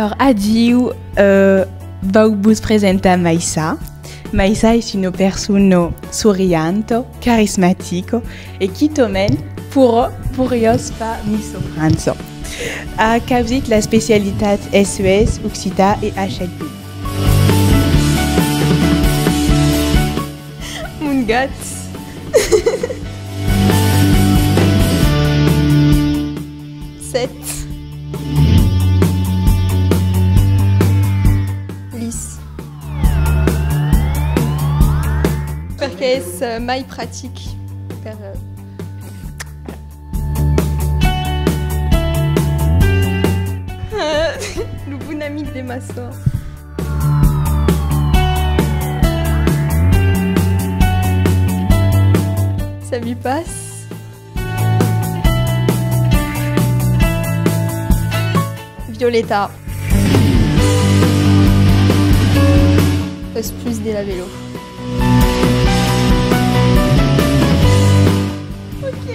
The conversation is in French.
Alors, adieu, vou presenta Maïssa. Maïssa est une personne souriante, charismatique et qui t'emmène pour pas mi sofranzo. A Cavsit la spécialité SES, Occita et HLP. Mon gars. 7 Lisse perché è mai pratique per le bon ami de ma soeur. Ça lui passe. Violetta. Plus de la vélo. Ok.